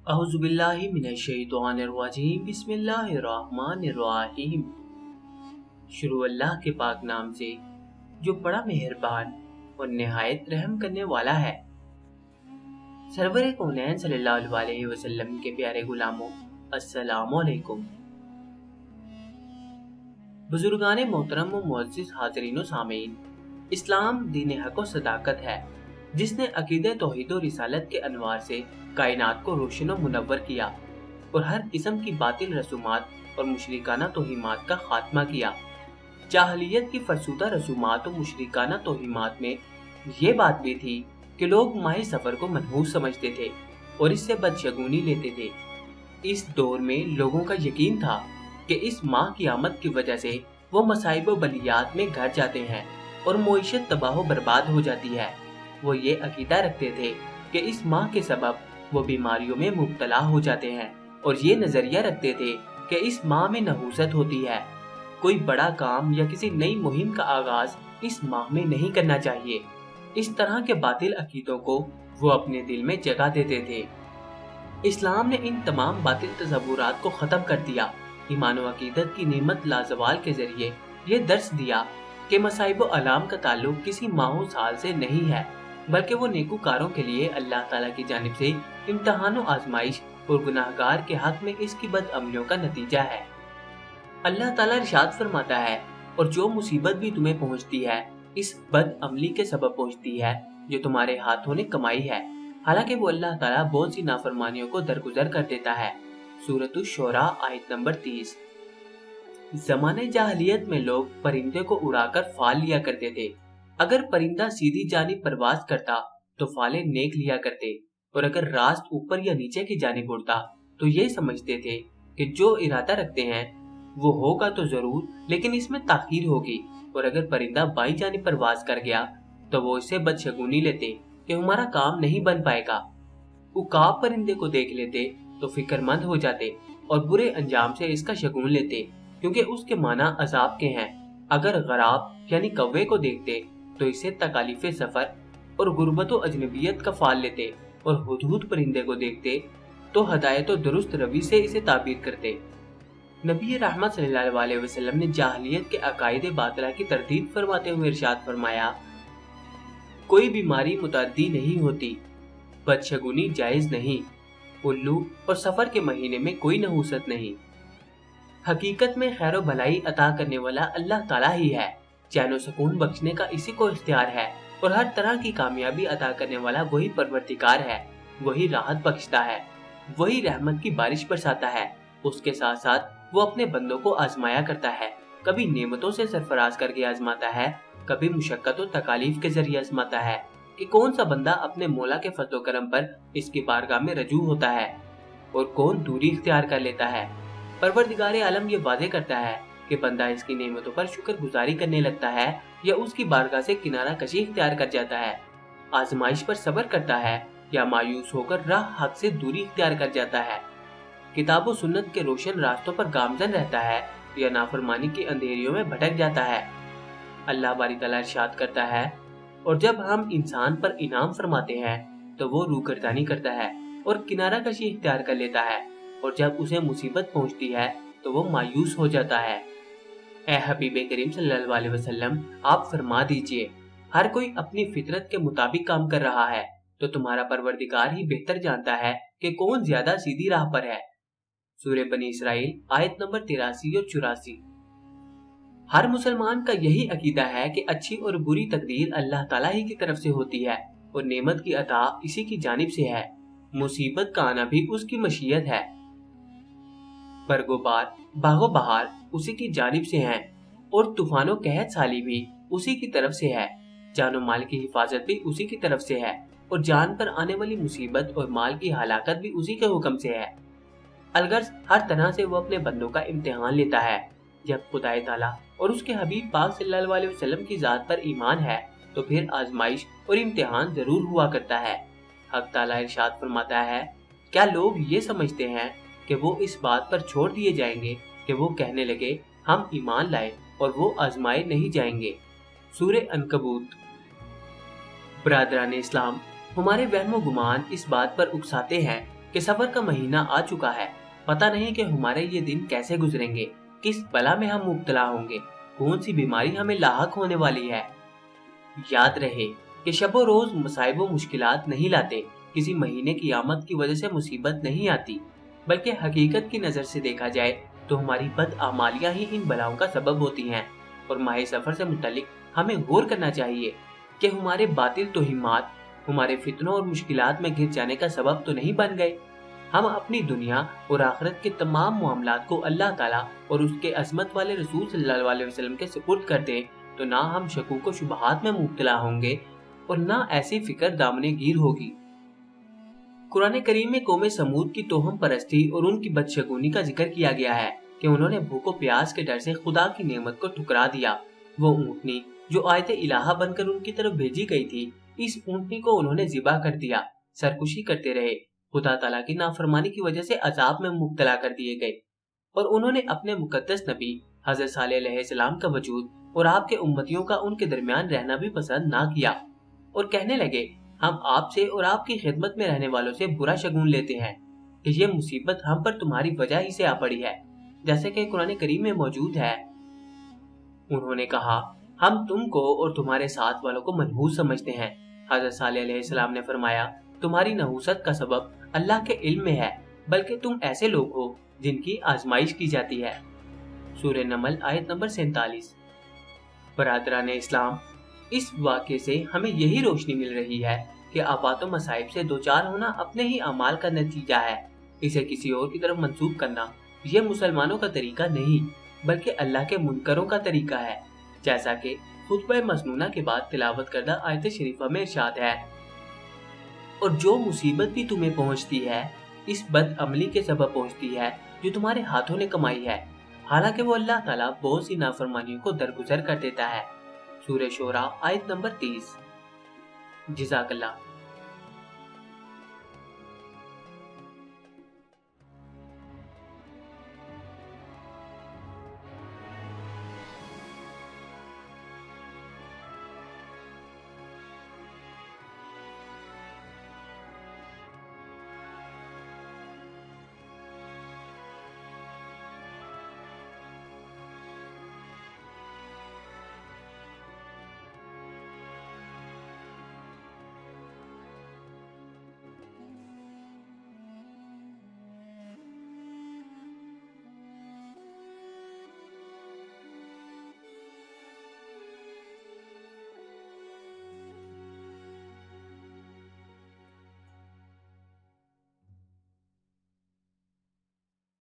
अऊज़ु बिल्लाहि मिनश्शैतानिर्रजीम बिस्मिल्लाहिर्रहमानिर्रहीम। शुरू अल्लाह के पाक नाम से जो बड़ा मेहरबान और निहायत रहम करने वाला है। सरवरे कौनैन सल्लल्लाहु अलैहि वसल्लम के प्यारे गुलामों, अस्सलामु अलैकुम। बुजुर्गाने मोहतरम व मुअज़्ज़िज़ हाज़रीन व सामीन, इस्लाम दीन हक व सदाकत है जिसने अकीदे तौहीद और रिसालत के अनवार से कायनात को रोशन और मुनव्वर किया और हर किस्म की बातिल रसूमात और मुशरिकाना तौहीमात का खात्मा किया। जाहलियत की फरसूदा रसूमात और मुशरिकाना तौहीमात में ये बात भी थी कि लोग माह सफर को मनहूस समझते थे और इससे बदशगुनी लेते थे। इस दौर में लोगों का यकीन था कि इस माह की आमद की वजह से वो मसाइब व बलियात में घर जाते हैं और मुईशत तबाह बर्बाद हो जाती है। वो ये अकीदा रखते थे कि इस माह के सबब वो बीमारियों में मुब्तला हो जाते हैं और ये नजरिया रखते थे कि इस माह में नहूसत होती है। कोई बड़ा काम या किसी नई मुहिम का आगाज इस माह में नहीं करना चाहिए। इस तरह के बातिल अकीदों को वो अपने दिल में जगह देते थे। इस्लाम ने इन तमाम बातिल तसव्वुरात को खत्म कर दिया। ईमान व अकीदत की नेमत लाजवाल के जरिए ये दर्स दिया कि मसाइब व अलाम का ताल्लुक किसी माह साल से नहीं है, बल्कि वो नेकूकारों के लिए अल्लाह ताला की जानिब से इम्तिहान व आजमाइश और गुनाहगार के हक में इसकी बदअमलियों का नतीजा है। अल्लाह ताला इरशाद फरमाता है, और जो मुसीबत भी तुम्हें पहुंचती है इस बदअमली के सबब पहुंचती है जो तुम्हारे हाथों ने कमाई है। हालांकि वो अल्लाह ताला बहुत सी नाफरमानियों को दरगुजर कर देता है। सूरतुश शोरा आयत नंबर 30। ज़माने जाहलियत में लोग परिंदे को उड़ाकर फाल लिया करते थे। अगर परिंदा सीधी जानिब परवाज करता तो फाले नेक लिया करते, और अगर रास्त ऊपर या नीचे की जानिब उड़ता तो ये समझते थे कि जो इरादा रखते हैं वो होगा तो जरूर, लेकिन इसमें ताखीर होगी। और अगर परिंदा बाईं जानिब परवाज कर गया तो वो इससे बदशगुनी लेते कि हमारा काम नहीं बन पाएगा। उकाब परिंदे को देख लेते तो फिक्रमंद हो जाते और बुरे अंजाम से इसका शगुन लेते, क्योंकि उसके माना अजाब के हैं। अगर गराब यानी कौवे को देखते तो इसे तकालीफे सफर और गुर्बत व अजनबियत का फाल लेते, और हुदहुद परिंदे को देखते तो हदायत और दुरुस्त रवि से इसे ताबीर करते। नबी रहमत सल्लल्लाहु अलैहि वसल्लम ने जाहलियत के अकायदे बातिला की तरदीद फरमाते हुए इरशाद फरमाया, कोई बीमारी मुतअद्दी नहीं होती, बदशगुनी जायज नहीं, उल्लू और सफर के महीने में कोई नहूसत नहीं। हकीकत में खैर व भलाई अता करने वाला अल्लाह ताला ही है। चैन व सुकून बख्शने का इसी को इख्तियार है, और हर तरह की कामयाबी अता करने वाला वही परवरदिगार है। वही राहत बख्शता है, वही रहमत की बारिश बरसाता है। उसके साथ साथ वो अपने बंदों को आजमाया करता है। कभी नेमतों से सरफराज करके आजमाता है, कभी मुशक्कत और तकालीफ के जरिए आजमाता है कि कौन सा बंदा अपने मौला के फज़्ल व करम पर इसकी बारगाह में रजू होता है और कौन दूरी इख्तियार कर लेता है। परवरदिगार आलम ये वादे करता है कि बंदा इसकी नेमतों पर शुक्रगुजारी करने लगता है या उसकी बारगाह से किनारा कशी इख्तियार कर जाता है, आजमाइश पर सब्र करता है या मायूस होकर राह हक से दूरी इख्तियार कर जाता है, किताब व सुन्नत के रोशन रास्तों पर गामजन रहता है या नाफरमानी की अंधेरियों में भटक जाता है। अल्लाह बारी तआला इरशाद करता है, और जब हम इंसान पर इनाम फरमाते हैं तो वो रूगर्दानी करता है और किनारा कशी इख्तियार कर लेता है, और जब उसे मुसीबत पहुंचती है तो वो मायूस हो जाता है। ए हबीबे करीम सल्लल्लाहु अलैहि वसल्लम, आप फरमा दीजिए, हर कोई अपनी फितरत के मुताबिक काम कर रहा है, तो तुम्हारा परवरदिगार ही बेहतर जानता है कि कौन ज्यादा सीधी राह पर है। सूरह बनी इसराइल आयत नंबर 83 और 84। हर मुसलमान का यही अकीदा है कि अच्छी और बुरी तकदीर अल्लाह ताला ही की तरफ से होती है और नेमत की अता इसी की जानिब से है। मुसीबत का आना भी उसकी मशीयत है। बरगोबार बागो बहार उसी की जानिब से हैं, और तूफानों कहत साली भी उसी की तरफ से है। जानो माल की हिफाजत भी उसी की तरफ से है, और जान पर आने वाली मुसीबत और माल की हलाकत भी उसी के हुक्म से है। अलगर्ज हर तरह से वो अपने बंदों का इम्तिहान लेता है। जब खुदाए ताला और उसके हबीब पाक सल्लल्लाहु अलैहि वसल्लम की जात पर ईमान है तो फिर आजमाइश और इम्तिहान जरूर हुआ करता है। हक ताला इरशाद फरमाता है, क्या लोग ये समझते हैं कि वो इस बात पर छोड़ दिए जाएंगे कि वो कहने लगे हम ईमान लाए और वो आजमाए नहीं जाएंगे। सूरह अनकबूत। बरादरान इस्लाम, हमारे वहम गुमान इस बात पर उकसाते हैं کہ सबर का महीना आ चुका है। पता नहीं कि हमारे ये दिन कैसे गुजरेंगे, किस बला में हम मुब्तला होंगे, कौन सी बीमारी हमें लाहक होने वाली है। याद रहे कि शबो रोज मसाइब व मुश्किलात नहीं लाते, किसी महीने की आमद की वजह से मुसीबत नहीं आती, बल्कि हकीकत की नजर से देखा जाए तो हमारी बदआमालियां ही इन बलाओं का सबब होती हैं। और माह सफर से मुतल्लिक हमें गौर करना चाहिए कि हमारे बातिल तोहिमात हमारे फितनों और मुश्किलात में घिर जाने का सबब तो नहीं बन गए। हम अपनी दुनिया और आखिरत के तमाम मामलात को अल्लाह ताला और उसके अजमत वाले रसूल सल्लल्लाहु अलैहि वसल्लम के सुपुर्द कर दें तो ना हम शकूक व शुबहात में मुब्तला होंगे और ना ऐसी फिक्र दामने गिर होगी। कुरान करीम में कौम समूद की तोहम परस्ती और उनकी बदशगुनी का जिक्र किया गया है कि उन्होंने भूखो प्यास के डर से खुदा की नेमत को ठुकरा दिया। वो ऊँटनी जो आयत इलाहा बनकर उनकी तरफ भेजी गई थी, इस ऊँटनी को उन्होंने जिबा कर दिया, सरकुशी करते रहे, खुदा ताला की नाफरमानी की वजह से अजाब में मुब्तला कर दिए गए। और उन्होंने अपने मुकद्दस नबी हज़रत सालेह अलैहिस्सलाम का वजूद और आपके उम्मतियों का उनके दरमियान रहना भी पसंद ना किया और कहने लगे, हम आपसे और आपकी खिदमत में रहने वालों से बुरा शगुन लेते हैं कि ये मुसीबत हम पर तुम्हारी वजह ही से आ पड़ी है, जैसे कि कुरान करीम में मौजूद है। उन्होंने कहा, हम तुमको और तुम्हारे साथ वालों को मनहूस समझते हैं। हज़रत सालेह अलैहिस्सलाम ने फरमाया, तुम्हारी नहूसत का सबब अल्लाह के इल्म में है, बल्कि तुम ऐसे लोग हो जिनकी आजमाइश की जाती है। सूरह नमल आयत नंबर 47। बरादरान इस्लाम, इस वाक़े से हमें यही रोशनी मिल रही है कि आफात व मसाइब से दो चार होना अपने ही अमाल का नतीजा है। इसे किसी और की तरफ मंसूब करना यह मुसलमानों का तरीका नहीं, बल्कि अल्लाह के मुनकरों का तरीका है, जैसा कि खुतबा मसनूना के बाद तिलावत करदा आयत शरीफा में इरशाद है। और जो मुसीबत भी तुम्हें पहुंचती है, इस बदअमली के सबब पहुंचती है जो तुम्हारे हाथों ने कमाई है, हालांकि वो अल्लाह ताला बहुत सी नाफरमानियों को दरगुजर कर देता है। सूरह शोरा आयत नंबर 30। जज़ाकल्लाह।